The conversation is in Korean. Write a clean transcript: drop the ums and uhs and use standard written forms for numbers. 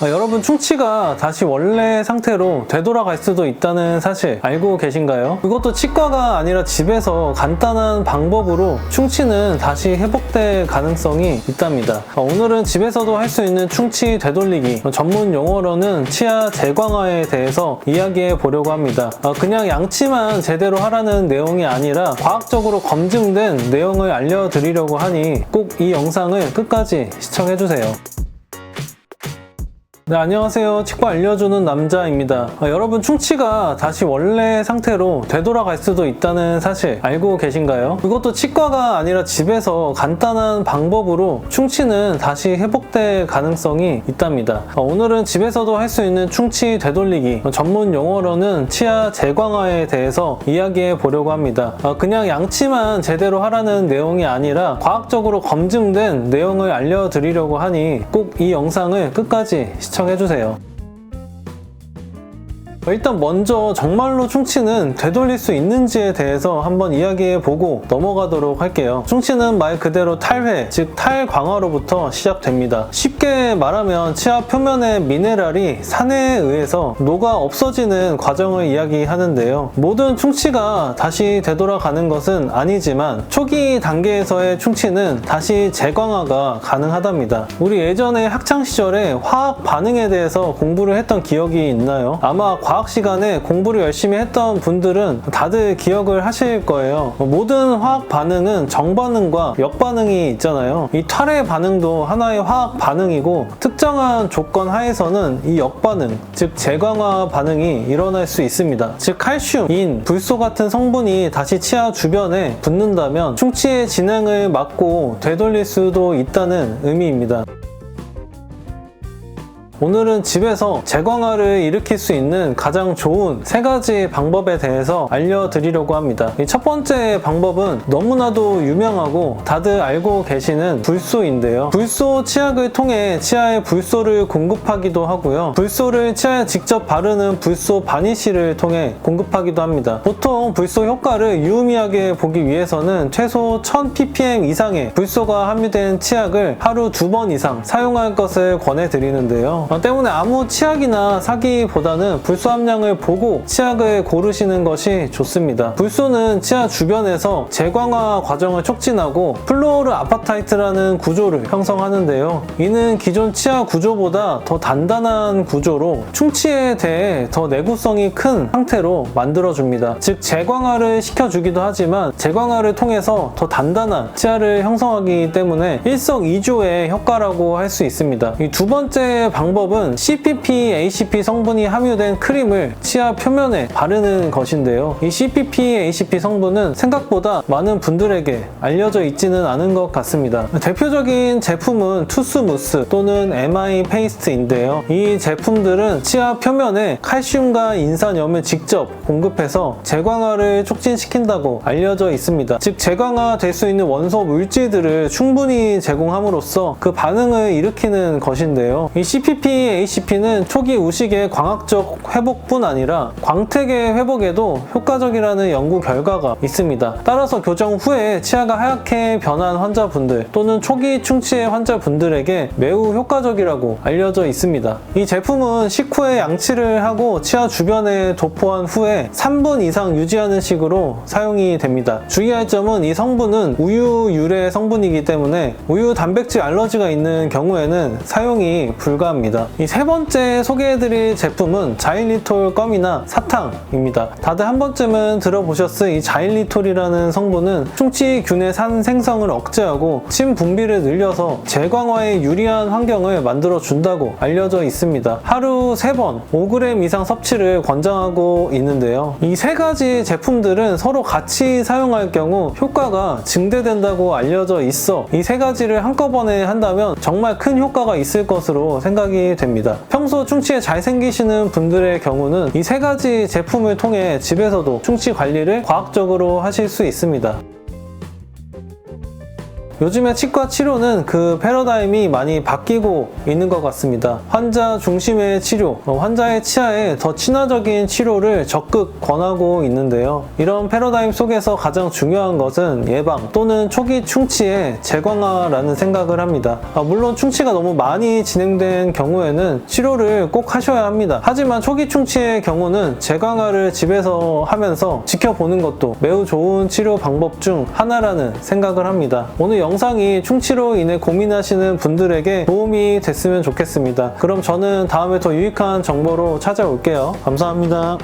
여러분, 충치가 다시 원래 상태로 되돌아갈 수도 있다는 사실 알고 계신가요? 이것도 치과가 아니라 집에서 간단한 방법으로 충치는 다시 회복될 가능성이 있답니다. 오늘은 집에서도 할 수 있는 충치 되돌리기, 전문 용어로는 치아 재광화에 대해서 이야기해 보려고 합니다. 그냥 양치만 제대로 하라는 내용이 아니라 과학적으로 검증된 내용을 알려드리려고 하니 꼭 이 영상을 끝까지 시청해주세요. 네, 안녕하세요. 치과 알려주는 남자입니다. 여러분, 충치가 다시 원래 상태로 되돌아갈 수도 있다는 사실 알고 계신가요? 이것도 치과가 아니라 집에서 간단한 방법으로 충치는 다시 회복될 가능성이 있답니다. 오늘은 집에서도 할 수 있는 충치 되돌리기, 전문 용어로는 치아 재광화에 대해서 이야기해 보려고 합니다. 그냥 양치만 제대로 하라는 내용이 아니라 과학적으로 검증된 내용을 알려드리려고 하니 꼭 이 영상을 끝까지 시청해주세요. 일단 먼저 정말로 충치는 되돌릴 수 있는지에 대해서 한번 이야기해보고 넘어가도록 할게요. 충치는 말 그대로 탈회, 즉 탈광화로부터 시작됩니다. 쉽게 말하면 치아 표면의 미네랄이 산해에 의해서 녹아 없어지는 과정을 이야기하는데요. 모든 충치가 다시 되돌아가는 것은 아니지만 초기 단계에서의 충치는 다시 재광화가 가능하답니다. 우리 예전에 학창시절에 화학 반응에 대해서 공부를 했던 기억이 있나요? 아마 과학 시간에 공부를 열심히 했던 분들은 다들 기억을 하실 거예요. 모든 화학 반응은 정반응과 역반응이 있잖아요. 이 탈해 반응도 하나의 화학 반응이고 특정한 조건 하에서는 이 역반응, 즉 재광화 반응이 일어날 수 있습니다. 즉 칼슘, 인, 불소 같은 성분이 다시 치아 주변에 붙는다면 충치의 진행을 막고 되돌릴 수도 있다는 의미입니다. 오늘은 집에서 재광화를 일으킬 수 있는 가장 좋은 3가지 방법에 대해서 알려드리려고 합니다. 첫 번째 방법은 너무나도 유명하고 다들 알고 계시는 불소인데요. 불소 치약을 통해 치아에 불소를 공급하기도 하고요. 불소를 치아에 직접 바르는 불소 바니쉬를 통해 공급하기도 합니다. 보통 불소 효과를 유의미하게 보기 위해서는 최소 1000ppm 이상의 불소가 함유된 치약을 하루 2번 이상 사용할 것을 권해드리는데요. 때문에 아무 치약이나 사기보다는 불소 함량을 보고 치약을 고르시는 것이 좋습니다. 불소는 치아 주변에서 재광화 과정을 촉진하고 플로르 아파타이트라는 구조를 형성하는데요. 이는 기존 치아 구조보다 더 단단한 구조로 충치에 대해 더 내구성이 큰 상태로 만들어줍니다. 즉 재광화를 시켜주기도 하지만 재광화를 통해서 더 단단한 치아를 형성하기 때문에 일석이조의 효과라고 할 수 있습니다. 이 두 번째 방법은 CPP, ACP 성분이 함유된 크림을 치아 표면에 바르는 것인데요. 이 CPP, ACP 성분은 생각보다 많은 분들에게 알려져 있지는 않은 것 같습니다. 대표적인 제품은 투스무스 또는 MI 페이스트인데요. 이 제품들은 치아 표면에 칼슘과 인산염을 직접 공급해서 재광화를 촉진시킨다고 알려져 있습니다. 즉 재광화 될 수 있는 원소 물질들을 충분히 제공함으로써 그 반응을 일으키는 것인데요. 이 CPP, ACP는 초기 우식의 광학적 회복뿐 아니라 광택의 회복에도 효과적이라는 연구 결과가 있습니다. 따라서 교정 후에 치아가 하얗게 변한 환자분들 또는 초기 충치의 환자분들에게 매우 효과적이라고 알려져 있습니다. 이 제품은 식후에 양치를 하고 치아 주변에 도포한 후에 3분 이상 유지하는 식으로 사용이 됩니다. 주의할 점은 이 성분은 우유 유래 성분이기 때문에 우유 단백질 알러지가 있는 경우에는 사용이 불가합니다. 이 세 번째 소개해드릴 제품은 자일리톨 껌이나 사탕입니다. 다들 한 번쯤은 들어보셨을 이 자일리톨이라는 성분은 충치균의 산 생성을 억제하고 침 분비를 늘려서 재광화에 유리한 환경을 만들어준다고 알려져 있습니다. 하루 3번 5g 이상 섭취를 권장하고 있는데요. 이 3가지 제품들은 서로 같이 사용할 경우 효과가 증대된다고 알려져 있어 이 3가지를 한꺼번에 한다면 정말 큰 효과가 있을 것으로 생각이 됩니다. 평소 충치에 잘 생기시는 분들의 경우는 이 3가지 제품을 통해 집에서도 충치 관리를 과학적으로 하실 수 있습니다. 요즘에 치과 치료는 그 패러다임이 많이 바뀌고 있는 것 같습니다. 환자 중심의 치료, 환자의 치아에 더 친화적인 치료를 적극 권하고 있는데요. 이런 패러다임 속에서 가장 중요한 것은 예방 또는 초기 충치의 재광화라는 생각을 합니다. 물론 충치가 너무 많이 진행된 경우에는 치료를 꼭 하셔야 합니다. 하지만 초기 충치의 경우는 재광화를 집에서 하면서 지켜보는 것도 매우 좋은 치료 방법 중 하나라는 생각을 합니다. 오늘 영상이 충치로 인해 고민하시는 분들에게 도움이 됐으면 좋겠습니다. 그럼 저는 다음에 더 유익한 정보로 찾아올게요. 감사합니다.